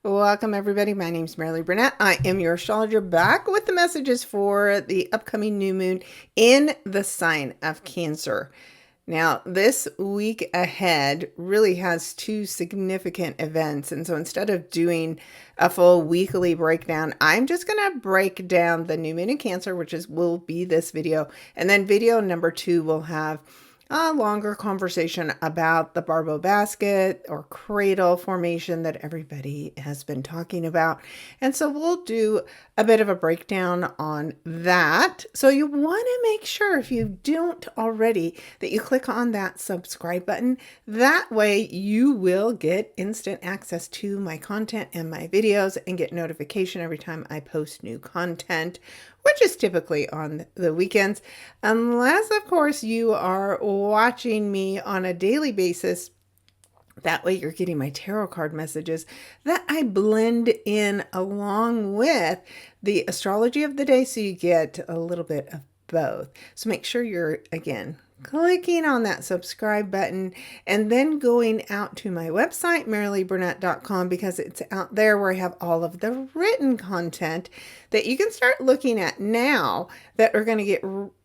Welcome, everybody. My name is Maralee Burnett. I am your astrologer, back with the messages for the upcoming new moon in the sign of Cancer. Now, this week ahead really has two significant events. And so instead of doing a full weekly breakdown, I'm just going to break down the new moon in Cancer, which will be this video. And then video number 2 will have a longer conversation about the barbell basket or cradle formation that everybody has been talking about. And so we'll do a bit of a breakdown on that. So you want to make sure, if you don't already, that you click on that subscribe button. That way you will get instant access to my content and my videos and get notification every time I post new content, which is typically on the weekends, unless, of course, you are watching me on a daily basis. That way you're getting my tarot card messages that I blend in along with the astrology of the day, so you get a little bit of both. So make sure you're, again, clicking on that subscribe button and then going out to my website, maraleeburnett.com, because it's out there where I have all of the written content that you can start looking at now that are going to get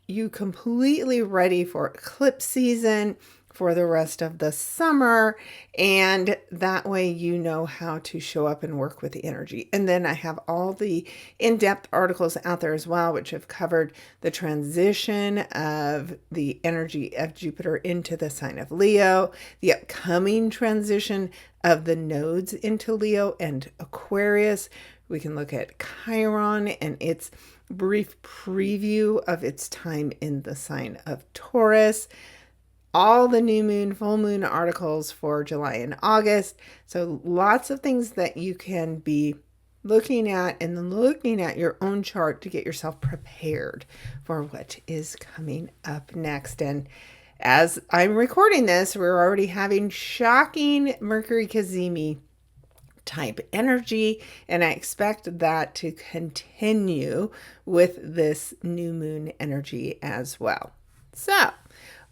you completely ready for eclipse season, for the rest of the summer, and that way you know how to show up and work with the energy. And then I have all the in-depth articles out there as well, which have covered the transition of the energy of Jupiter into the sign of Leo, the upcoming transition of the nodes into Leo and Aquarius. We can look at Chiron and its brief preview of its time in the sign of Taurus, all the new moon, full moon articles for July and August. So lots of things that you can be looking at and looking at your own chart to get yourself prepared for what is coming up next. And as I'm recording this, we're already having shocking Mercury Cazimi type energy, and I expect that to continue with this new moon energy as well. So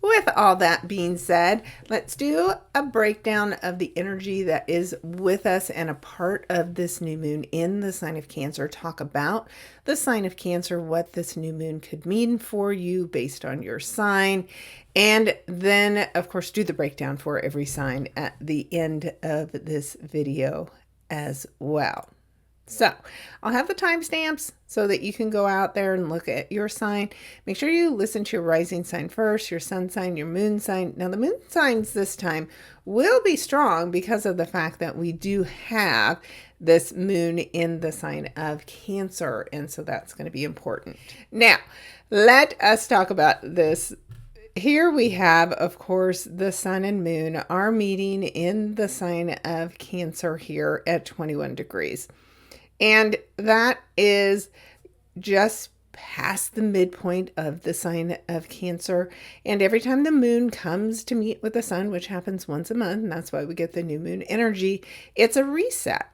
with all that being said, let's do a breakdown of the energy that is with us and a part of this new moon in the sign of Cancer. Talk about the sign of Cancer, what this new moon could mean for you based on your sign. And then, of course, do the breakdown for every sign at the end of this video as well. So I'll have the timestamps so that you can go out there and look at your sign. Make sure you listen to your rising sign first, your sun sign, your moon sign. Now the moon signs this time will be strong because of the fact that we do have this moon in the sign of Cancer. And so that's going to be important. Now, let us talk about this. Here we have, of course, the sun and moon are meeting in the sign of Cancer here at 21 degrees. And that is just past the midpoint of the sign of Cancer. And every time the moon comes to meet with the sun, which happens once a month, and that's why we get the new moon energy, it's a reset.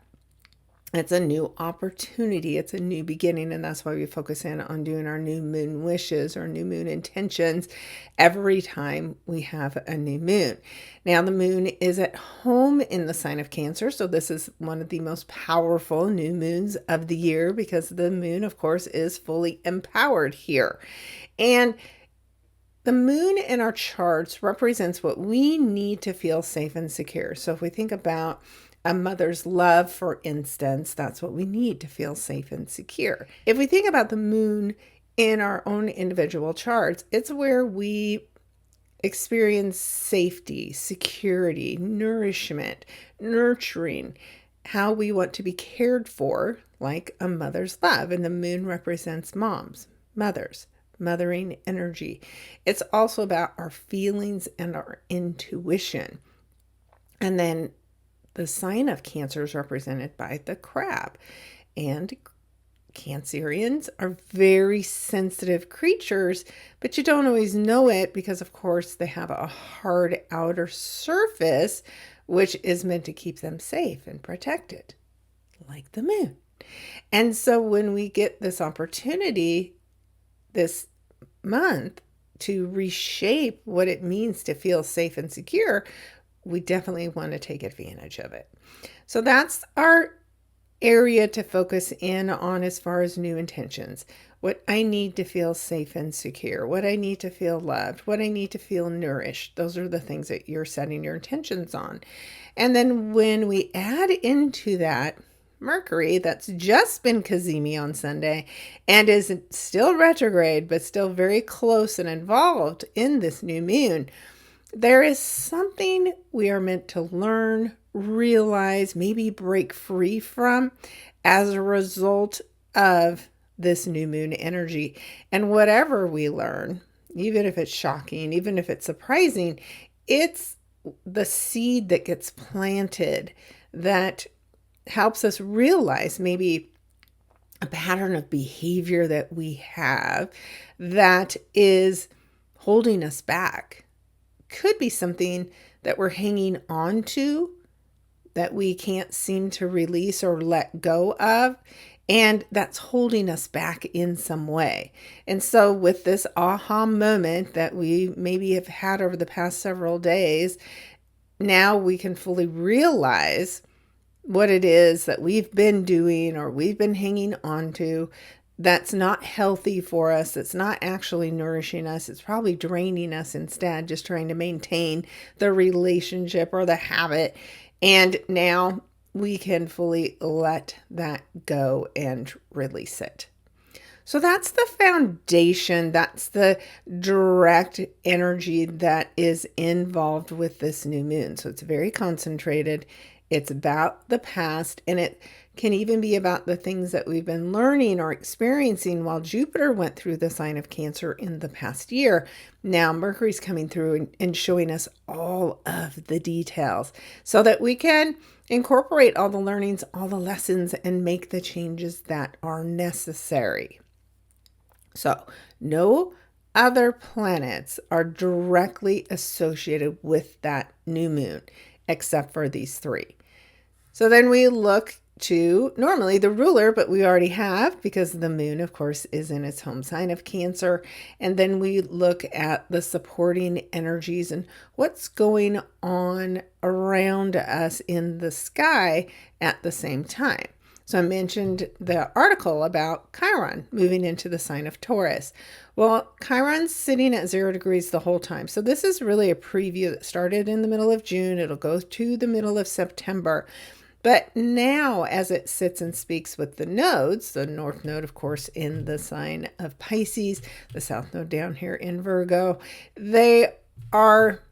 It's a new opportunity. It's a new beginning. And that's why we focus in on doing our new moon wishes or new moon intentions every time we have a new moon. Now, the moon is at home in the sign of Cancer. So this is one of the most powerful new moons of the year because the moon, of course, is fully empowered here. And the moon in our charts represents what we need to feel safe and secure. So if we think about a mother's love, for instance, that's what we need to feel safe and secure. If we think about the moon in our own individual charts, it's where we experience safety, security, nourishment, nurturing, how we want to be cared for, like a mother's love. And the moon represents moms, mothers, mothering energy. It's also about our feelings and our intuition. And then the sign of Cancer is represented by the crab. And Cancerians are very sensitive creatures, but you don't always know it because, of course, they have a hard outer surface, which is meant to keep them safe and protected, like the moon. And so when we get this opportunity this month to reshape what it means to feel safe and secure, we definitely want to take advantage of it. So that's our area to focus in on as far as new intentions. What I need to feel safe and secure, what I need to feel loved, what I need to feel nourished. Those are the things that you're setting your intentions on. And then when we add into that Mercury, that's just been Cazimi on Sunday and is still retrograde, but still very close and involved in this new moon, there is something we are meant to learn, realize, maybe break free from as a result of this new moon energy. And whatever we learn, even if it's shocking, even if it's surprising, it's the seed that gets planted that helps us realize maybe a pattern of behavior that we have that is holding us back. Could be something that we're hanging on to that we can't seem to release or let go of, and that's holding us back in some way. And so with this aha moment that we maybe have had over the past several days, now we can fully realize what it is that we've been doing or we've been hanging on to that's not healthy for us, that's not actually nourishing us. It's probably draining us instead, just trying to maintain the relationship or the habit. And now we can fully let that go and release it. So that's the foundation. That's the direct energy that is involved with this new moon. So it's very concentrated. It's about the past, and it can even be about the things that we've been learning or experiencing while Jupiter went through the sign of Cancer in the past year. Now Mercury's coming through and showing us all of the details so that we can incorporate all the learnings, all the lessons, and make the changes that are necessary. So no other planets are directly associated with that new moon except for these three. So then we look to normally the ruler, but we already have because the moon, of course, is in its home sign of Cancer. And then we look at the supporting energies and what's going on around us in the sky at the same time. So I mentioned the article about Chiron moving into the sign of Taurus. Well, Chiron's sitting at 0 degrees the whole time. So this is really a preview that started in the middle of June. It'll go to the middle of September. But now as it sits and speaks with the nodes, the north node, of course, in the sign of Pisces, the south node down here in Virgo, they are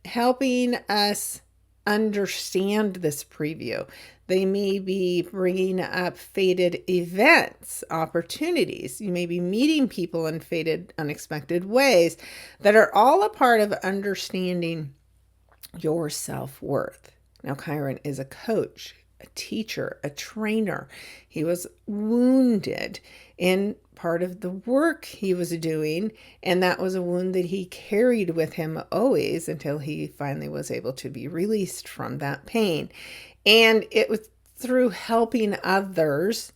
helping us understand this preview. They may be bringing up fated events, opportunities. You may be meeting people in fated, unexpected ways that are all a part of understanding your self-worth. Now, Chiron is a coach, a teacher, a trainer. He was wounded in part of the work he was doing, and that was a wound that he carried with him always until he finally was able to be released from that pain. And it was through helping others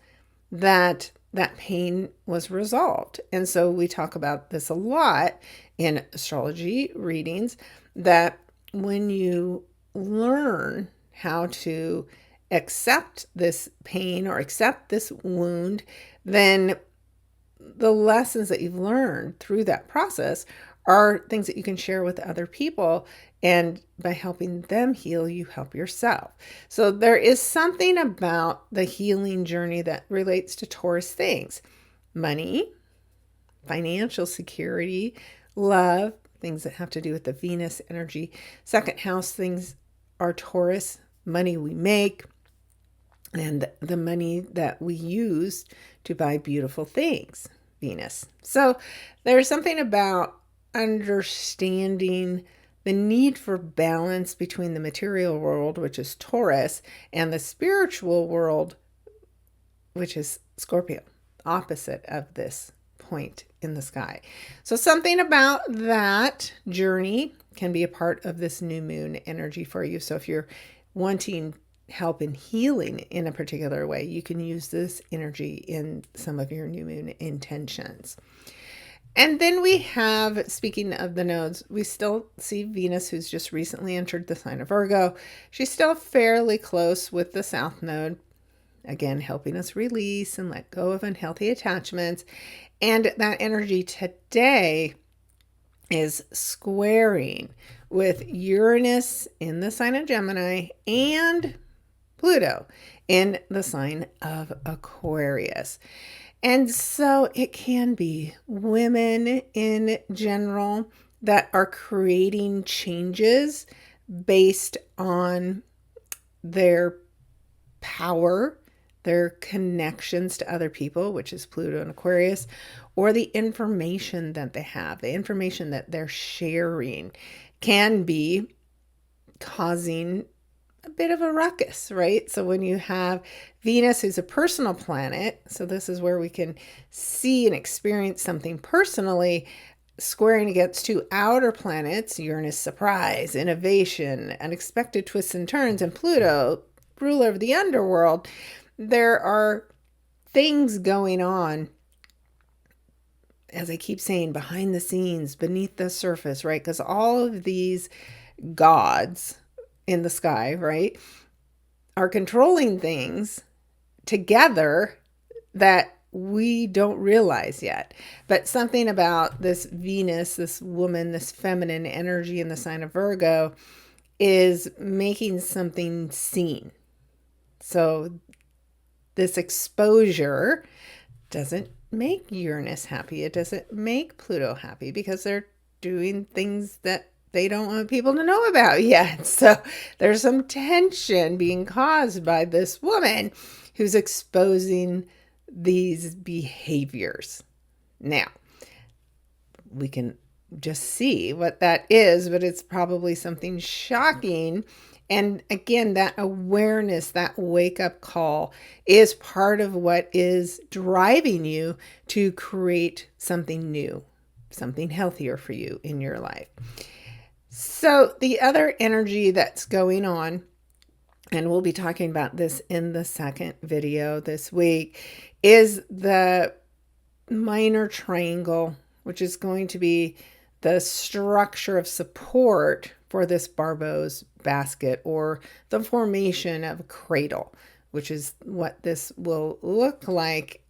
that pain was resolved. And so we talk about this a lot in astrology readings, that when you learn how to accept this pain or accept this wound, then the lessons that you've learned through that process are things that you can share with other people. And by helping them heal, you help yourself. So there is something about the healing journey that relates to Taurus things: money, financial security, love, things that have to do with the Venus energy. Second house things are Taurus: money we make and the money that we use to buy beautiful things, Venus. So there's something about understanding the need for balance between the material world, which is Taurus, and the spiritual world, which is Scorpio, opposite of this point in the sky. So something about that journey can be a part of this new moon energy for you. So if you're wanting help in healing in a particular way, you can use this energy in some of your new moon intentions. And then we have, speaking of the nodes, we still see Venus, who's just recently entered the sign of Virgo. She's still fairly close with the south node, again, helping us release and let go of unhealthy attachments. And that energy today is squaring with Uranus in the sign of Gemini and Pluto in the sign of Aquarius. And so it can be women in general that are creating changes based on their power, their connections to other people, which is Pluto and Aquarius, or the information that they have, the information that they're sharing can be causing a bit of a ruckus, right? So when you have Venus, who's a personal planet, so this is where we can see and experience something personally, squaring against two outer planets, Uranus, surprise, innovation, unexpected twists and turns, and Pluto, ruler of the underworld, there are things going on, as I keep saying, behind the scenes, beneath the surface, right? Because all of these gods in the sky, right, are controlling things together that we don't realize yet. But something about this Venus, this woman, this feminine energy in the sign of Virgo is making something seen. So this exposure doesn't make Uranus happy. It doesn't make Pluto happy because they're doing things that they don't want people to know about yet. So there's some tension being caused by this woman who's exposing these behaviors. Now, we can just see what that is, but it's probably something shocking. And again, that awareness, that wake-up call is part of what is driving you to create something new, something healthier for you in your life. So the other energy that's going on, and we'll be talking about this in the second video this week, is the minor triangle, which is going to be the structure of support for this Barbeau's basket, or the formation of a cradle, which is what this will look like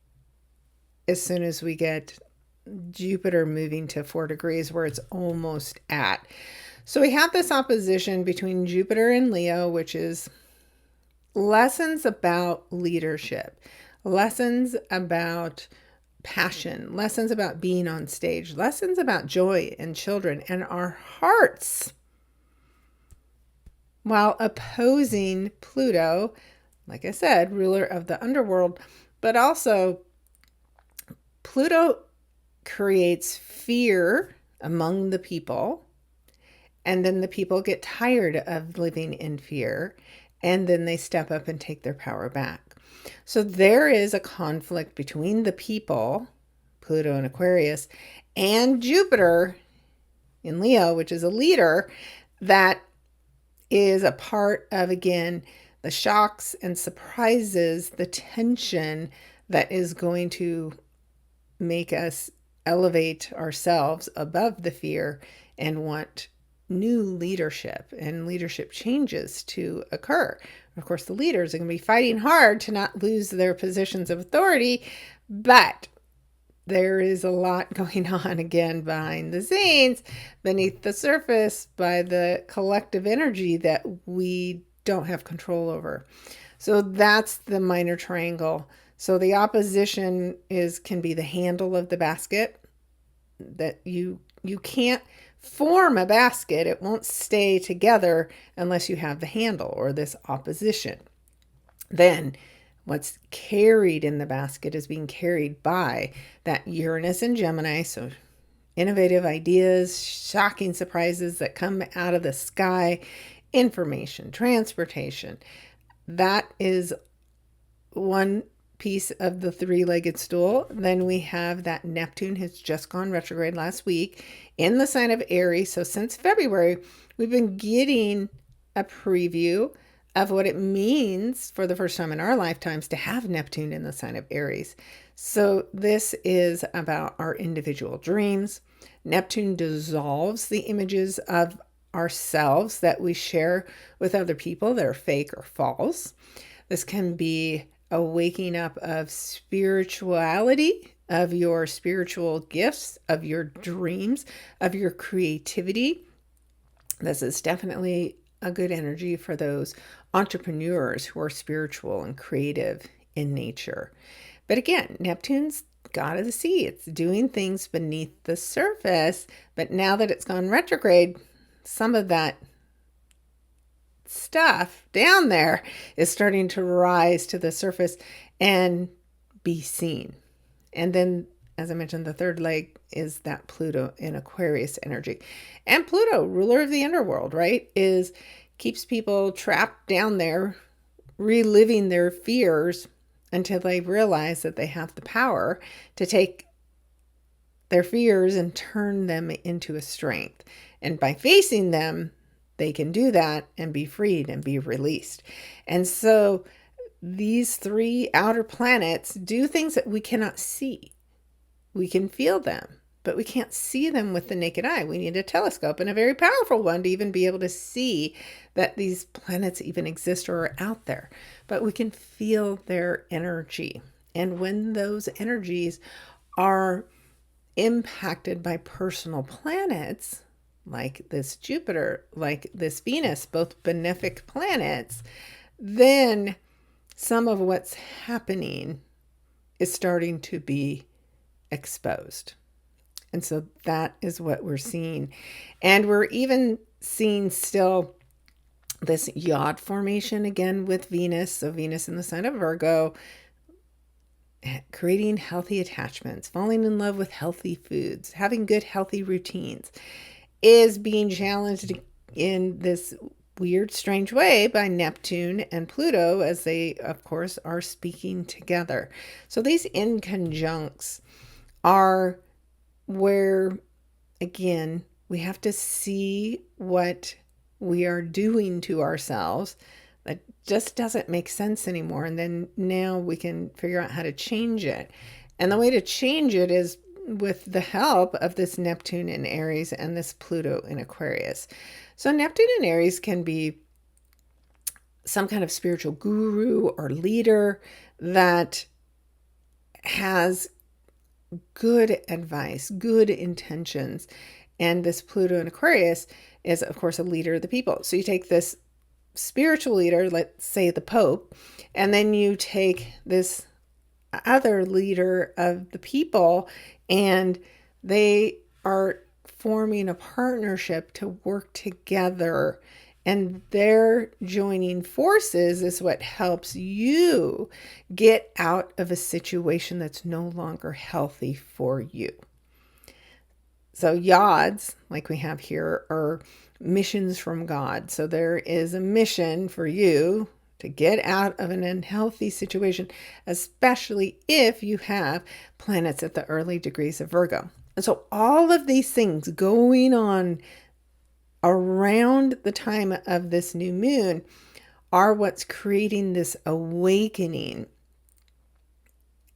as soon as we get Jupiter moving to 4 degrees, where it's almost at. So we have this opposition between Jupiter and Leo, which is lessons about leadership, lessons about passion, lessons about being on stage, lessons about joy and children and our hearts, while opposing Pluto, like I said, ruler of the underworld. But also Pluto creates fear among the people, and then the people get tired of living in fear, and then they step up and take their power back. So there is a conflict between the people, Pluto and Aquarius, and Jupiter in Leo, which is a leader, that is a part of, again, the shocks and surprises, the tension that is going to make us elevate ourselves above the fear and want new leadership and leadership changes to occur. Of course, the leaders are going to be fighting hard to not lose their positions of authority, but there is a lot going on again behind the scenes, beneath the surface, by the collective energy that we don't have control over. So that's the minor triangle. So the opposition can be the handle of the basket, that you can't form a basket. It won't stay together unless you have the handle, or this opposition. Then what's carried in the basket is being carried by that Uranus and Gemini. So innovative ideas, shocking surprises that come out of the sky, information, transportation. That is one piece of the three-legged stool. Then we have that Neptune has just gone retrograde last week in the sign of Aries. So since February, we've been getting a preview of what it means for the first time in our lifetimes to have Neptune in the sign of Aries. So this is about our individual dreams. Neptune dissolves the images of ourselves that we share with other people that are fake or false. This can be a waking up of spirituality, of your spiritual gifts, of your dreams, of your creativity. This is definitely a good energy for those entrepreneurs who are spiritual and creative in nature. But again, Neptune's god of the sea. It's doing things beneath the surface. But now that it's gone retrograde, some of that stuff down there is starting to rise to the surface and be seen. And then, as I mentioned, the third leg is that Pluto in Aquarius energy. And Pluto, ruler of the underworld, right, keeps people trapped down there, reliving their fears until they realize that they have the power to take their fears and turn them into a strength. And by facing them, they can do that and be freed and be released. And so these three outer planets do things that we cannot see. We can feel them, but we can't see them with the naked eye. We need a telescope, and a very powerful one, to even be able to see that these planets even exist or are out there. But we can feel their energy. And when those energies are impacted by personal planets, like this Jupiter, like this Venus, both benefic planets, then some of what's happening is starting to be exposed. And so that is what we're seeing. And we're even seeing still this yod formation again with Venus. So Venus in the sign of Virgo, creating healthy attachments, falling in love with healthy foods, having good, healthy routines, is being challenged in this weird, strange way by Neptune and Pluto, as they, of course, are speaking together. So these inconjuncts are where, again, we have to see what we are doing to ourselves that just doesn't make sense anymore. And then now we can figure out how to change it. And the way to change it is with the help of this Neptune in Aries and this Pluto in Aquarius. So Neptune in Aries can be some kind of spiritual guru or leader that has good advice, good intentions. And this Pluto in Aquarius is, of course, a leader of the people. So you take this spiritual leader, let's say the Pope, and then you take this other leader of the people, and they are forming a partnership to work together. And their joining forces is what helps you get out of a situation that's no longer healthy for you. So yods, like we have here, are missions from God. So there is a mission for you to get out of an unhealthy situation, especially if you have planets at the early degrees of Virgo. And so all of these things going on around the time of this new moon are what's creating this awakening.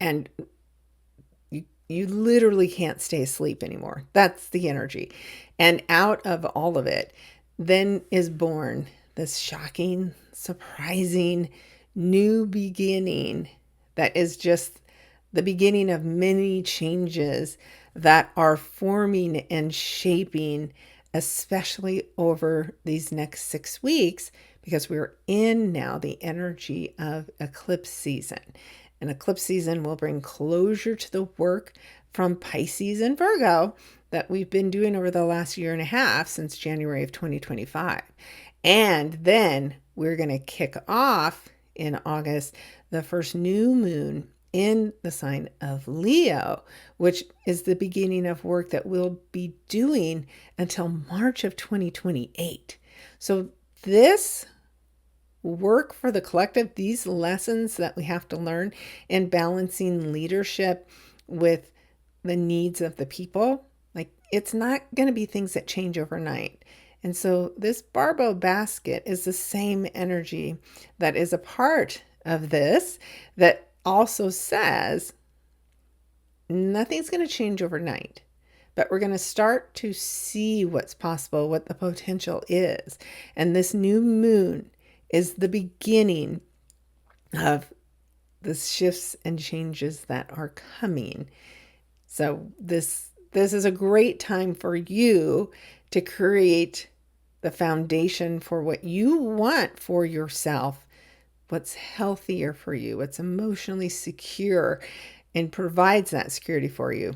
And you literally can't stay asleep anymore. That's the energy. And out of all of it, then is born this shocking, surprising new beginning that is just the beginning of many changes that are forming and shaping, especially over these next 6 weeks, because we're in now the energy of eclipse season. And eclipse season will bring closure to the work from Pisces and Virgo that we've been doing over the last year and a half since January of 2025. And then we're going to kick off in August the first new moon in the sign of Leo, which is the beginning of work that we'll be doing until March of 2028. So this work for the collective, these lessons that we have to learn in balancing leadership with the needs of the people, like it's not going to be things that change overnight. And so this Barbo basket is the same energy that is a part of this, that also says nothing's going to change overnight, but we're going to start to see what's possible, what the potential is. And this new moon is the beginning of the shifts and changes that are coming. So this is a great time for you to create the foundation for what you want for yourself, what's healthier for you, what's emotionally secure, and provides that security for you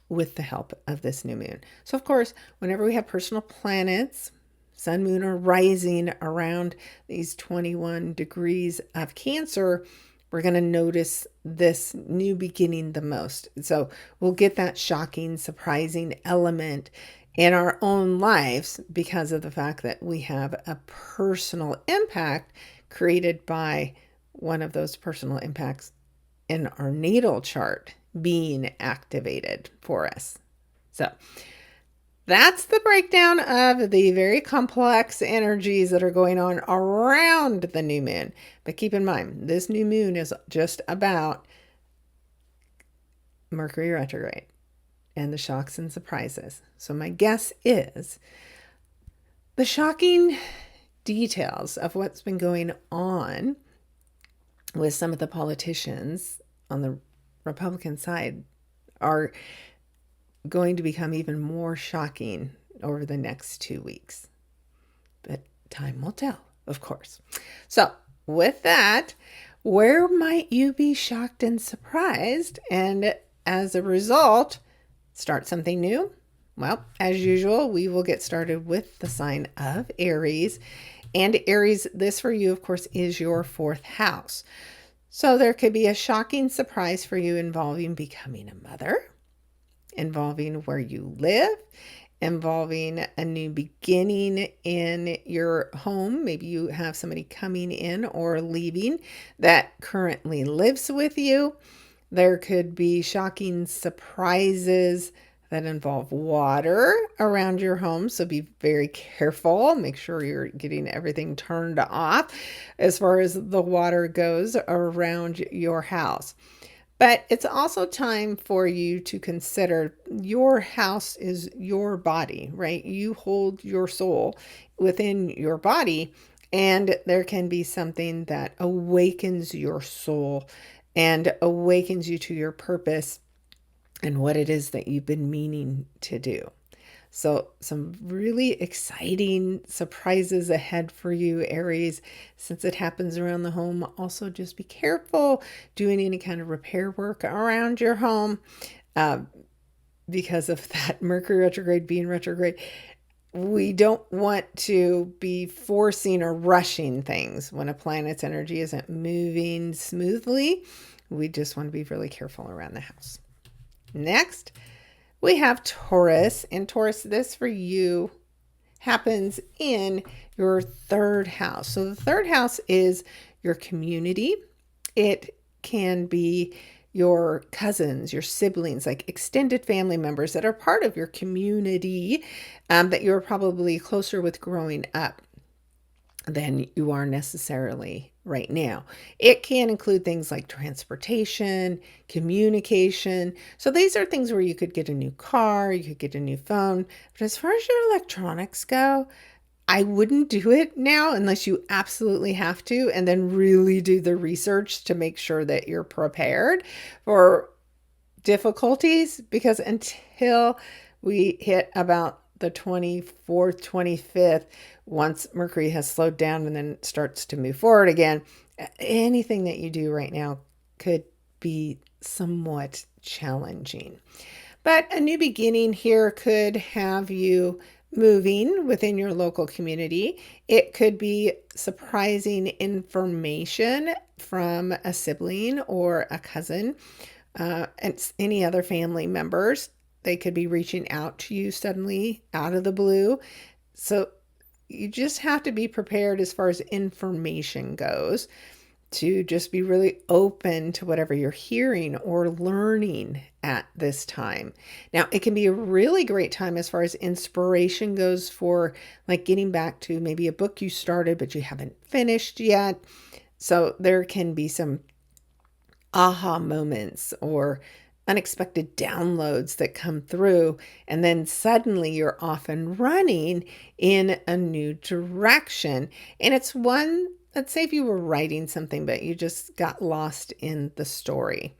with the help of this new moon. So, of course, whenever we have personal planets, sun, moon, or rising around these 21 degrees of Cancer, we're going to notice this new beginning the most. So we'll get that shocking, surprising element in our own lives because of the fact that we have a personal impact created by one of those personal impacts in our natal chart being activated for us. So that's the breakdown of the very complex energies that are going on around the new moon. But keep in mind, this new moon is just about Mercury retrograde and the shocks and surprises. So my guess is the shocking details of what's been going on with some of the politicians on the Republican side are going to become even more shocking over the next 2 weeks. But time will tell, of course. So with that, where might you be shocked and surprised? And as a result, start something new? Well, as usual, we will get started with the sign of Aries. And Aries, this for you, of course, is your 4th house. So there could be a shocking surprise for you involving becoming a mother, involving where you live, involving a new beginning in your home. Maybe you have somebody coming in or leaving that currently lives with you. There could be shocking surprises that involve water around your home. So be very careful. Make sure you're getting everything turned off as far as the water goes around your house. But it's also time for you to consider your house is your body, right? You hold your soul within your body, and there can be something that awakens your soul and awakens you to your purpose and what it is that you've been meaning to do. So some really exciting surprises ahead for you, Aries, since it happens around the home. Also, just be careful doing any kind of repair work around your home because of that Mercury retrograde being retrograde. We don't want to be forcing or rushing things when a planet's energy isn't moving smoothly. We just want to be really careful around the house. Next, we have Taurus, and Taurus, this for you happens in your 3rd house. So the 3rd house is your community. It can be your cousins, your siblings, like extended family members that are part of your community that you're probably closer with growing up than you are necessarily right now. It can include things like transportation, communication. So these are things where you could get a new car, you could get a new phone. But as far as your electronics go, I wouldn't do it now unless you absolutely have to, and then really do the research to make sure that you're prepared for difficulties, because until we hit about the 24th, 25th, once Mercury has slowed down and then starts to move forward again, anything that you do right now could be somewhat challenging. But a new beginning here could have you moving within your local community. It could be surprising information from a sibling or a cousin and any other family members. They could be reaching out to you suddenly out of the blue. So you just have to be prepared as far as information goes to just be really open to whatever you're hearing or learning at this time. Now, it can be a really great time as far as inspiration goes for like getting back to maybe a book you started but you haven't finished yet. So there can be some aha moments or unexpected downloads that come through, and then suddenly you're off and running in a new direction. And it's one let's say if you were writing something, but you just got lost in the story.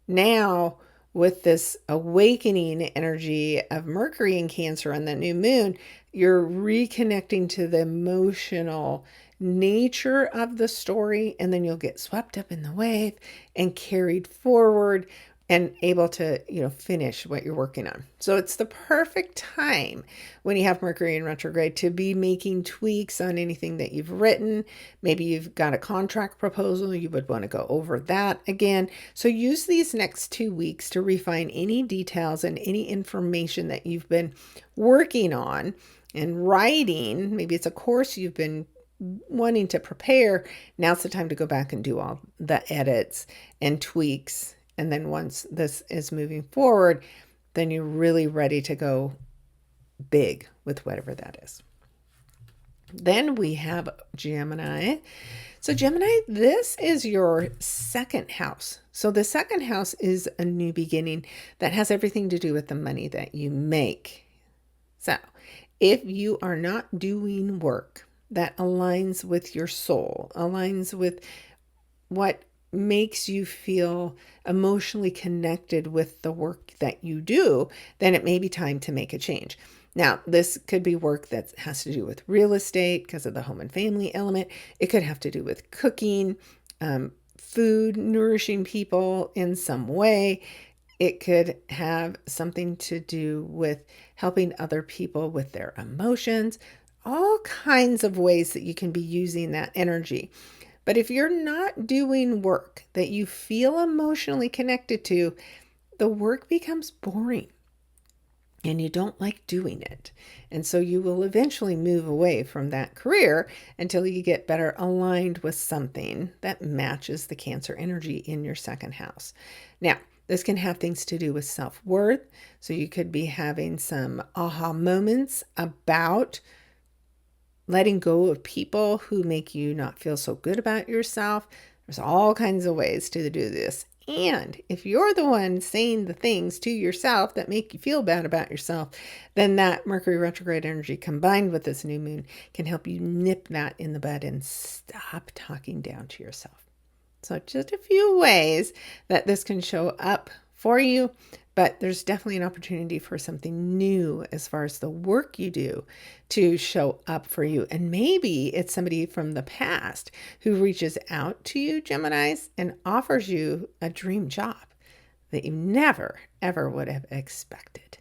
Now, with this awakening energy of Mercury in Cancer on the new moon, you're reconnecting to the emotional nature of the story, and then you'll get swept up in the wave and carried forward and able to, finish what you're working on. So it's the perfect time when you have Mercury in retrograde to be making tweaks on anything that you've written. Maybe you've got a contract proposal, you would want to go over that again. So use these next 2 weeks to refine any details and any information that you've been working on and writing. Maybe it's a course you've been wanting to prepare. Now's the time to go back and do all the edits and tweaks. And then once this is moving forward, then you're really ready to go big with whatever that is. Then we have Gemini. So Gemini, this is your second house. So the second house is a new beginning that has everything to do with the money that you make. So if you are not doing work that aligns with your soul, aligns with what makes you feel emotionally connected with the work that you do, then it may be time to make a change. Now, this could be work that has to do with real estate because of the home and family element. It could have to do with cooking, food, nourishing people in some way. It could have something to do with helping other people with their emotions, all kinds of ways that you can be using that energy. But if you're not doing work that you feel emotionally connected to, the work becomes boring and you don't like doing it. And so you will eventually move away from that career until you get better aligned with something that matches the Cancer energy in your second house. Now, this can have things to do with self-worth. So you could be having some aha moments about letting go of people who make you not feel so good about yourself. There's all kinds of ways to do this. And if you're the one saying the things to yourself that make you feel bad about yourself, then that Mercury retrograde energy combined with this new moon can help you nip that in the bud and stop talking down to yourself. So just a few ways that this can show up for you, but there's definitely an opportunity for something new as far as the work you do to show up for you. And maybe it's somebody from the past who reaches out to you, Geminis, and offers you a dream job that you never, ever would have expected.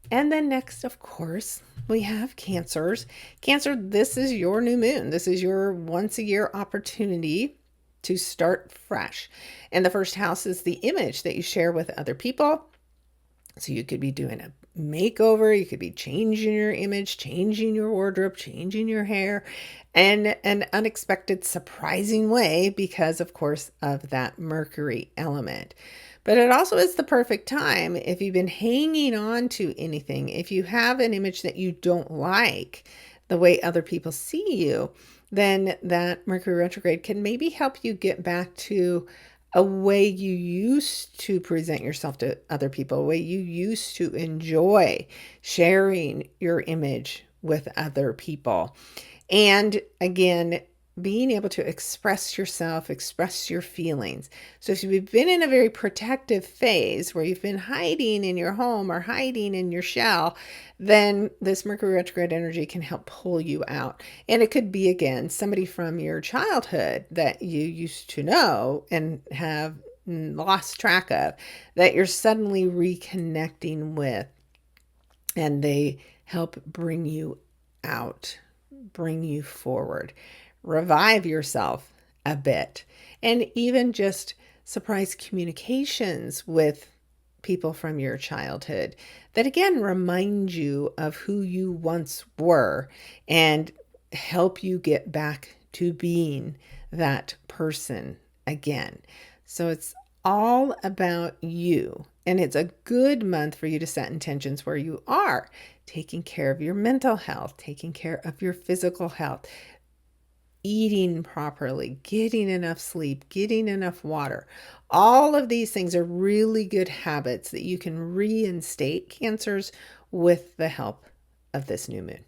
And then next, of course, we have Cancers. Cancer, this is your new moon. This is your once a year opportunity to start fresh. And the first house is the image that you share with other people. So you could be doing a makeover, you could be changing your image, changing your wardrobe, changing your hair in an unexpected, surprising way because, of course, of that Mercury element. But it also is the perfect time if you've been hanging on to anything, if you have an image that you don't like the way other people see you, then that Mercury retrograde can maybe help you get back to a way you used to present yourself to other people, a way you used to enjoy sharing your image with other people. And again, being able to express yourself, express your feelings. So if you've been in a very protective phase where you've been hiding in your home or hiding in your shell, then this Mercury retrograde energy can help pull you out. And it could be, again, somebody from your childhood that you used to know and have lost track of, that you're suddenly reconnecting with, and they help bring you out, bring you forward. Revive yourself a bit, and even just surprise communications with people from your childhood that again remind you of who you once were and help you get back to being that person again. So it's all about you, and it's a good month for you to set intentions where you are taking care of your mental health, taking care of your physical health, eating properly, getting enough sleep, getting enough water. All of these things are really good habits that you can reinstate, Cancers, with the help of this new moon.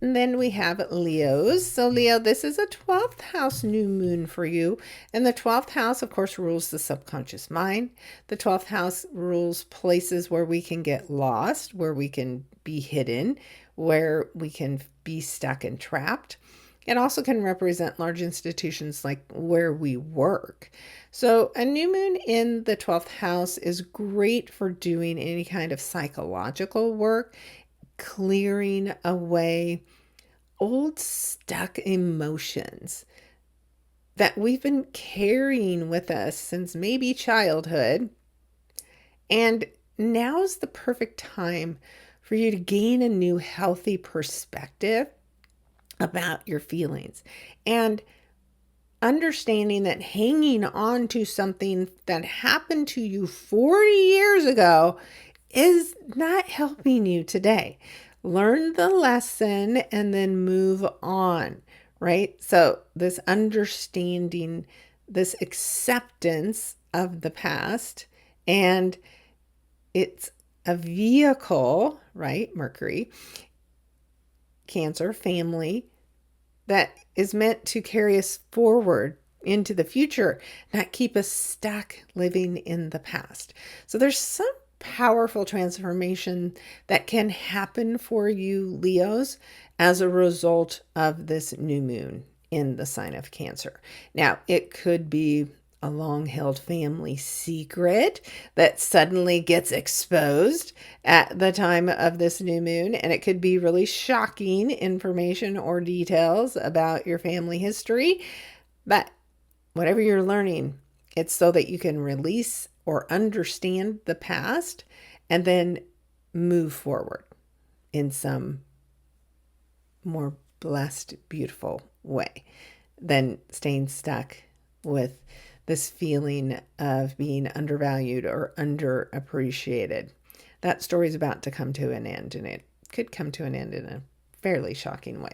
And then we have Leos. So Leo, this is a 12th house new moon for you. And the 12th house, of course, rules the subconscious mind. The 12th house rules places where we can get lost, where we can be hidden, where we can be stuck and trapped. It also can represent large institutions like where we work. So a new moon in the 12th house is great for doing any kind of psychological work, clearing away old stuck emotions that we've been carrying with us since maybe childhood. And now's the perfect time for you to gain a new healthy perspective about your feelings and understanding that hanging on to something that happened to you 40 years ago is not helping you today. Learn the lesson and then move on, right? So this understanding, this acceptance of the past, and it's a vehicle, right? Mercury, Cancer, family, that is meant to carry us forward into the future, not keep us stuck living in the past. So there's some powerful transformation that can happen for you, Leos, as a result of this new moon in the sign of Cancer. Now, it could be a long-held family secret that suddenly gets exposed at the time of this new moon, and it could be really shocking information or details about your family history. But whatever you're learning, it's so that you can release or understand the past and then move forward in some more blessed, beautiful way than staying stuck with this feeling of being undervalued or underappreciated. That story is about to come to an end, and it could come to an end in a fairly shocking way.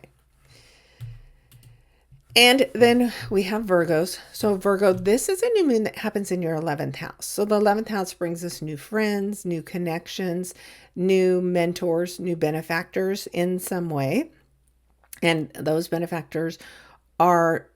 And then we have Virgos. So Virgo, this is a new moon that happens in your 11th house. So the 11th house brings us new friends, new connections, new mentors, new benefactors in some way. And those benefactors are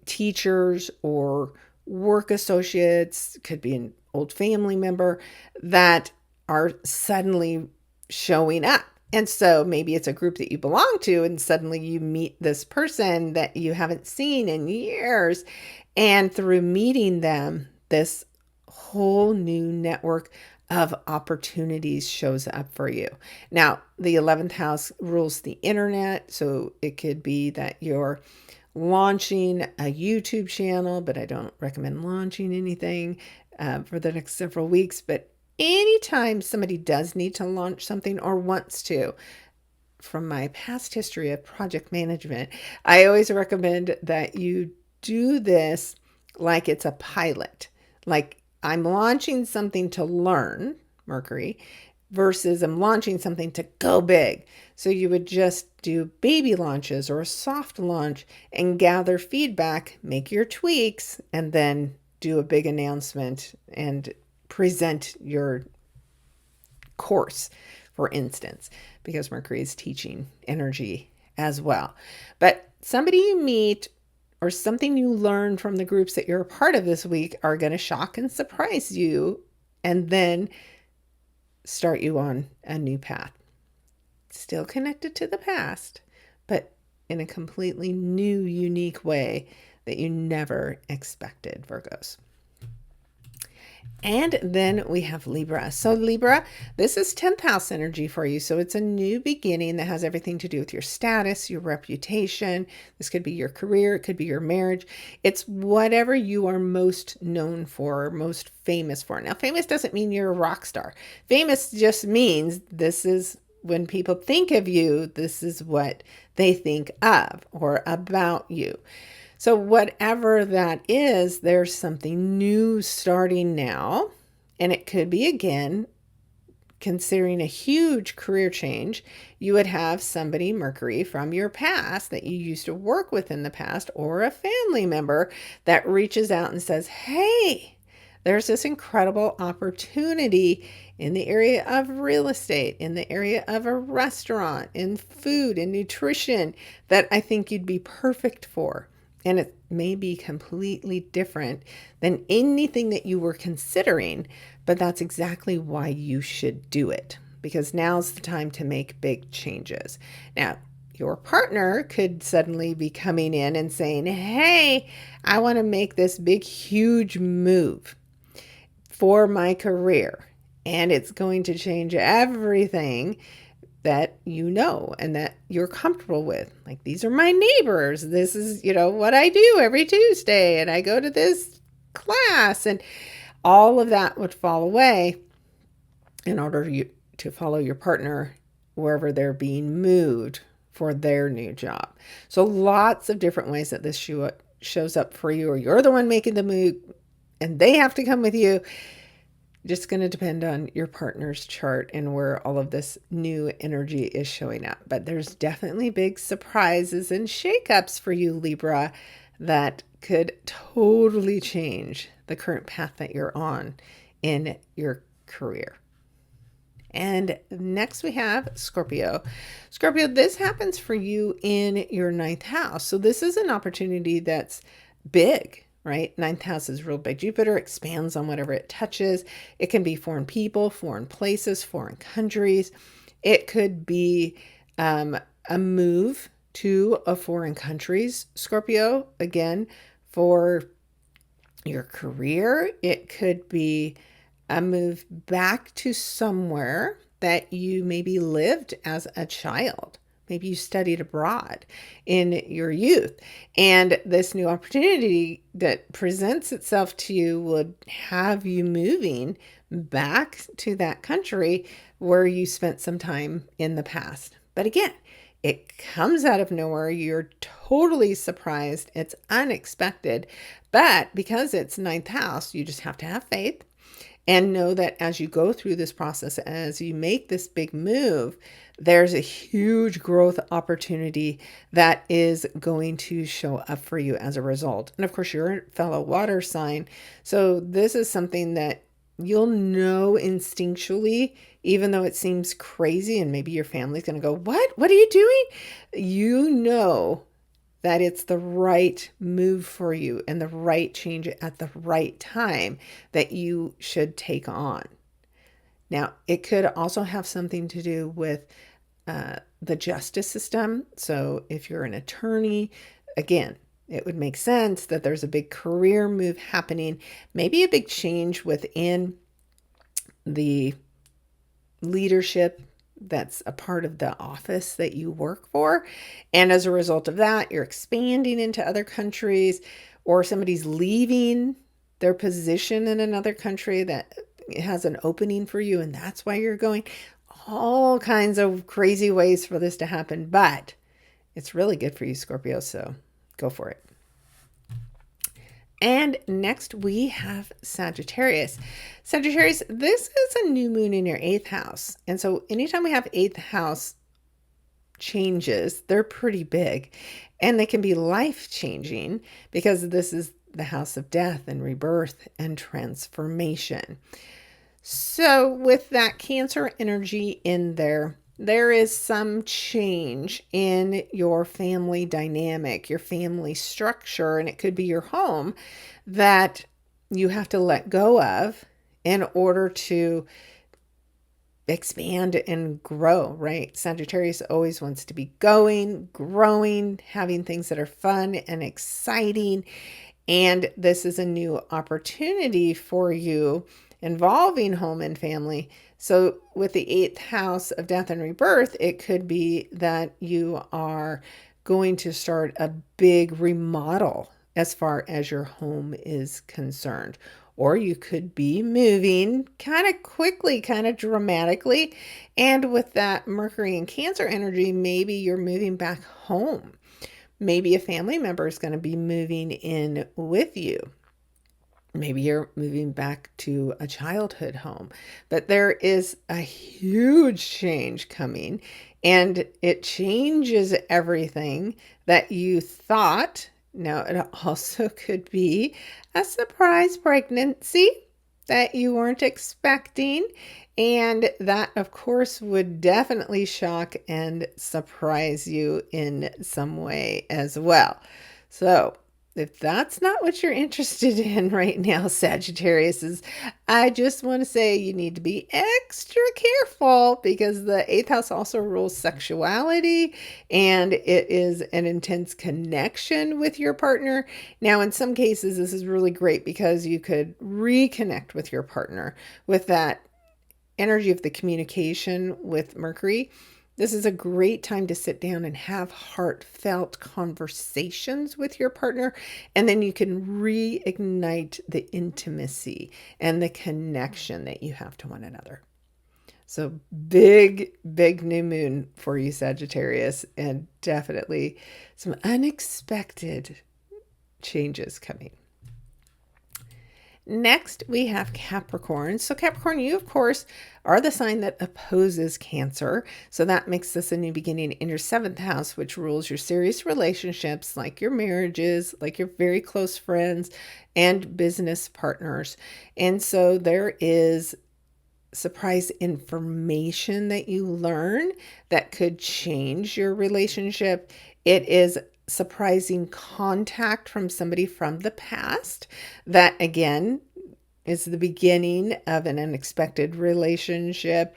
teachers or work associates, could be an old family member that are suddenly showing up. And so maybe it's a group that you belong to, and suddenly you meet this person that you haven't seen in years. And through meeting them, this whole new network of opportunities shows up for you. Now, the 11th house rules the internet. So it could be that you're launching a YouTube channel, but I don't recommend launching anything for the next several weeks. But anytime somebody does need to launch something or wants to, from my past history of project management, I always recommend that you do this like it's a pilot. Like I'm launching something to learn, Mercury, versus I'm launching something to go big. So you would just do baby launches or a soft launch and gather feedback, make your tweaks, and then do a big announcement and present your course, for instance, because Mercury is teaching energy as well. But somebody you meet or something you learn from the groups that you're a part of this week are going to shock and surprise you and then start you on a new path. Still connected to the past, but in a completely new, unique way that you never expected, Virgos. And then we have Libra. So Libra, this is 10th house energy for you. So it's a new beginning that has everything to do with your status, your reputation. This could be your career. It could be your marriage. It's whatever you are most known for, most famous for. Now, famous doesn't mean you're a rock star. Famous just means this is when people think of you, this is what they think of or about you. So whatever that is, there's something new starting now. And it could be, again, considering a huge career change, you would have somebody, Mercury, from your past that you used to work with in the past, or a family member that reaches out and says, hey, there's this incredible opportunity in the area of real estate, in the area of a restaurant, in food and nutrition that I think you'd be perfect for. And it may be completely different than anything that you were considering, but that's exactly why you should do it, because now's the time to make big changes. Now, your partner could suddenly be coming in and saying, hey, I want to make this big, huge move for my career. And it's going to change everything that you know and that you're comfortable with. Like, these are my neighbors. This is, what I do every Tuesday. And I go to this class. And all of that would fall away in order to follow your partner wherever they're being moved for their new job. So lots of different ways that this shows up for you, or you're the one making the move and they have to come with you. Just going to depend on your partner's chart and where all of this new energy is showing up. But there's definitely big surprises and shakeups for you, Libra, that could totally change the current path that you're on in your career. And next we have Scorpio. Scorpio, this happens for you in your ninth house. So this is an opportunity that's big, right? Ninth house is ruled by Jupiter, expands on whatever it touches. It can be foreign people, foreign places, foreign countries. It could be a move to a foreign countries, Scorpio, again, for your career. It could be a move back to somewhere that you maybe lived as a child. Maybe you studied abroad in your youth. And this new opportunity that presents itself to you would have you moving back to that country where you spent some time in the past. But again, it comes out of nowhere. You're totally surprised. It's unexpected. But because it's ninth house, you just have to have faith. And know that as you go through this process, as you make this big move, there's a huge growth opportunity that is going to show up for you as a result. And of course, you're a fellow water sign. So this is something that you'll know instinctually, even though it seems crazy and maybe your family's going to go, what? What are you doing? You know that it's the right move for you and the right change at the right time that you should take on. Now, it could also have something to do with the justice system. So if you're an attorney, again, it would make sense that there's a big career move happening, maybe a big change within the leadership that's a part of the office that you work for. And as a result of that, you're expanding into other countries, or somebody's leaving their position in another country that has an opening for you. And that's why you're going. All kinds of crazy ways for this to happen, but it's really good for you, Scorpio. So go for it. And next we have Sagittarius. Sagittarius, this is a new moon in your eighth house. And so anytime we have eighth house changes, they're pretty big and they can be life-changing because this is the house of death and rebirth and transformation. So with that Cancer energy in there, there is some change in your family dynamic, your family structure, and it could be your home that you have to let go of in order to expand and grow, right? Sagittarius always wants to be going, growing, having things that are fun and exciting. And this is a new opportunity for you involving home and family. So with the eighth house of death and rebirth, it could be that you are going to start a big remodel as far as your home is concerned. Or you could be moving kind of quickly, kind of dramatically. And with that Mercury and Cancer energy, maybe you're moving back home. Maybe a family member is going to be moving in with you. Maybe you're moving back to a childhood home, but there is a huge change coming, and it changes everything that you thought. Now, it also could be a surprise pregnancy, that you weren't expecting. And that, of course, would definitely shock and surprise you in some way as well. So, if that's not what you're interested in right now, Sagittarius, I just want to say you need to be extra careful because the eighth house also rules sexuality and it is an intense connection with your partner. Now, in some cases, this is really great because you could reconnect with your partner with that energy of the communication with Mercury. This is a great time to sit down and have heartfelt conversations with your partner, and then you can reignite the intimacy and the connection that you have to one another. So big new moon for you, Sagittarius, and definitely some unexpected changes coming. Next, we have Capricorn. So Capricorn, you, of course, are the sign that opposes Cancer. So that makes this a new beginning in your seventh house, which rules your serious relationships, like your marriages, like your very close friends and business partners. And so there is surprise information that you learn that could change your relationship. It is surprising contact from somebody from the past that, again, is the beginning of an unexpected relationship.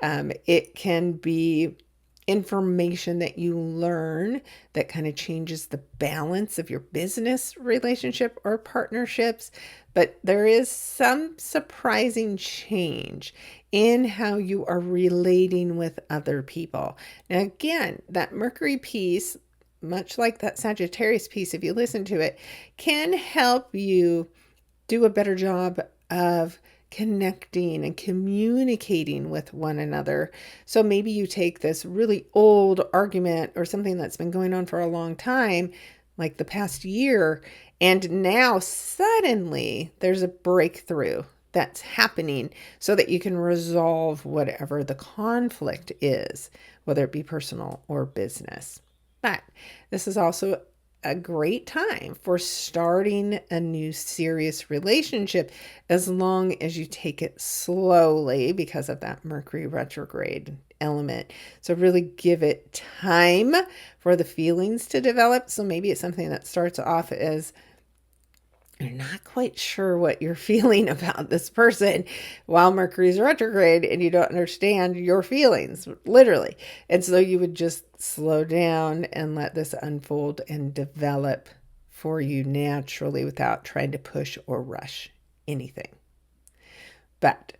It can be information that you learn that kind of changes the balance of your business relationship or partnerships. But there is some surprising change in how you are relating with other people. Now, again, that Mercury piece, much like that Sagittarius piece, if you listen to it, can help you do a better job of connecting and communicating with one another. So maybe you take this really old argument or something that's been going on for a long time, like the past year, and now suddenly there's a breakthrough that's happening so that you can resolve whatever the conflict is, whether it be personal or business. But this is also a great time for starting a new serious relationship as long as you take it slowly because of that Mercury retrograde element. So really give it time for the feelings to develop. So maybe it's something that starts off as you're not quite sure what you're feeling about this person while Mercury's retrograde and you don't understand your feelings, literally. And so you would just slow down and let this unfold and develop for you naturally without trying to push or rush anything. But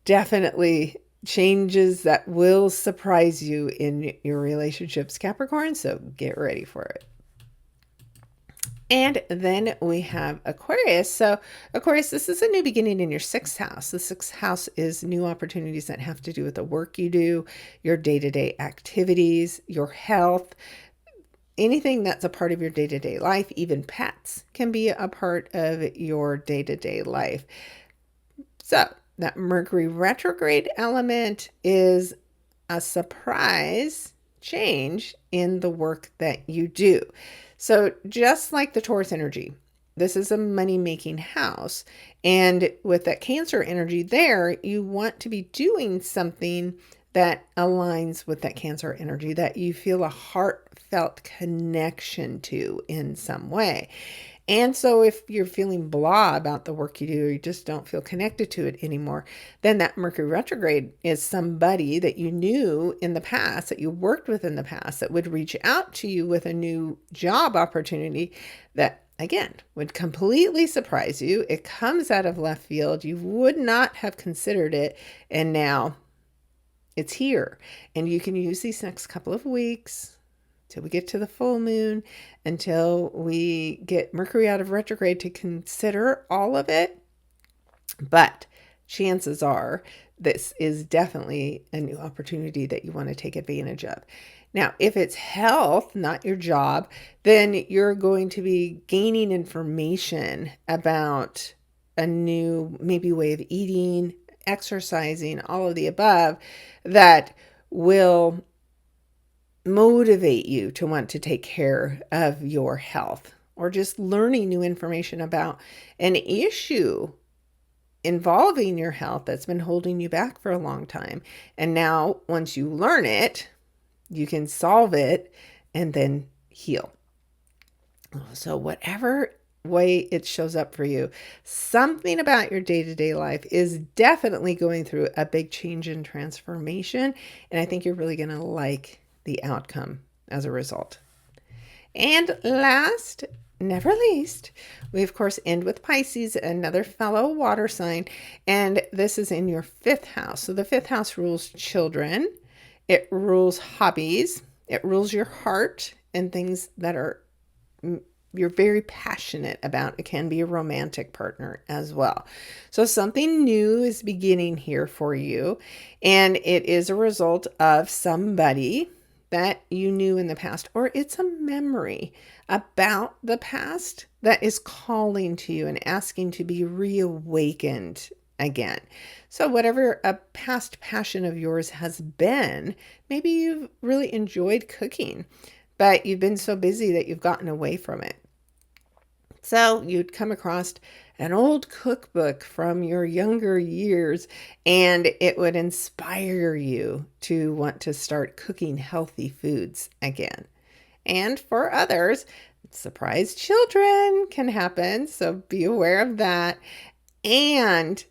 definitely changes that will surprise you in your relationships, Capricorn. So get ready for it. And then we have Aquarius. So Aquarius, this is a new beginning in your sixth house. The sixth house is new opportunities that have to do with the work you do, your day-to-day activities, your health, anything that's a part of your day-to-day life. Even pets can be a part of your day-to-day life. So that Mercury retrograde element is a surprise change in the work that you do. So just like the Taurus energy, this is a money-making house. And with that Cancer energy there, you want to be doing something that aligns with that Cancer energy, that you feel a heartfelt connection to in some way. And so if you're feeling blah about the work you do, or you just don't feel connected to it anymore, then that Mercury retrograde is somebody that you knew in the past, that you worked with in the past, that would reach out to you with a new job opportunity that, again, would completely surprise you. It comes out of left field. You would not have considered it. And now it's here. And you can use these next couple of weeks till we get to the full moon, until we get Mercury out of retrograde to consider all of it. But chances are this is definitely a new opportunity that you want to take advantage of. Now, if it's health, not your job, then you're going to be gaining information about a new maybe way of eating, exercising, all of the above, that will motivate you to want to take care of your health, or just learning new information about an issue involving your health that's been holding you back for a long time. And now, once you learn it, you can solve it and then heal. So, whatever way it shows up for you, something about your day-to-day life is definitely going through a big change and transformation. And I think you're really going to like the outcome as a result. And last, never least, we of course end with Pisces, another fellow water sign, and this is in your 5th house. So the 5th house rules children, it rules hobbies, it rules your heart and things that are you're very passionate about. It can be a romantic partner as well. So something new is beginning here for you, and it is a result of somebody that you knew in the past, or it's a memory about the past that is calling to you and asking to be reawakened again. So whatever a past passion of yours has been, maybe you've really enjoyed cooking, but you've been so busy that you've gotten away from it. So you'd come across an old cookbook from your younger years, and it would inspire you to want to start cooking healthy foods again. And for others, surprise children can happen, so be aware of that. And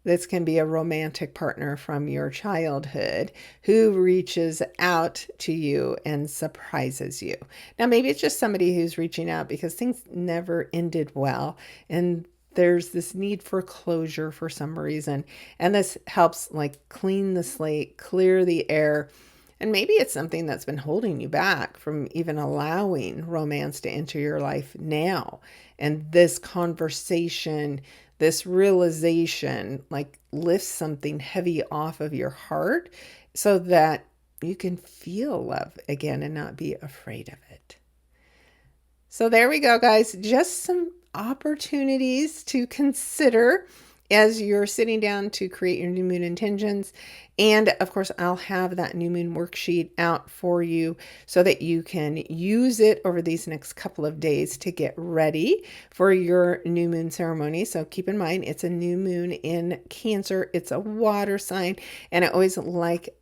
this can be a romantic partner from your childhood who reaches out to you and surprises you. Now, maybe it's just somebody who's reaching out because things never ended well, and there's this need for closure for some reason. And this helps like clean the slate, clear the air. And maybe it's something that's been holding you back from even allowing romance to enter your life now. And this conversation, this realization, like lifts something heavy off of your heart so that you can feel love again and not be afraid of it. So there we go, guys. Just some opportunities to consider as you're sitting down to create your new moon intentions. And of course, I'll have that new moon worksheet out for you so that you can use it over these next couple of days to get ready for your new moon ceremony. So keep in mind, it's a new moon in Cancer. It's a water sign. And I always like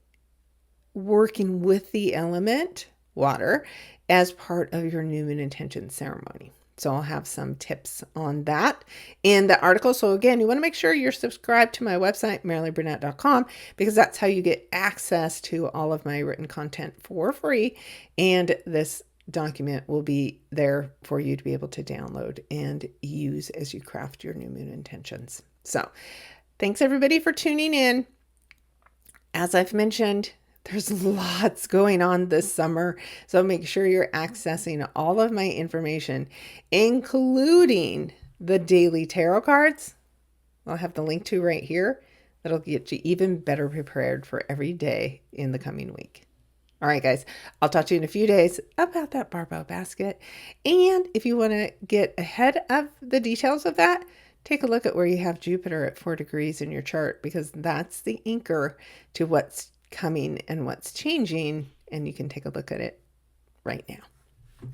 working with the element water as part of your new moon intention ceremony. So I'll have some tips on that in the article. So again, you want to make sure you're subscribed to my website, maraleeburnett.com, because that's how you get access to all of my written content for free. And this document will be there for you to be able to download and use as you craft your new moon intentions. So thanks everybody for tuning in. As I've mentioned, there's lots going on this summer, so make sure you're accessing all of my information, including the daily tarot cards. I'll have the link to right here. That'll get you even better prepared for every day in the coming week. All right, guys, I'll talk to you in a few days about that barbell basket. And if you want to get ahead of the details of that, take a look at where you have Jupiter at 4 degrees in your chart, because that's the anchor to what's coming and what's changing, and you can take a look at it right now.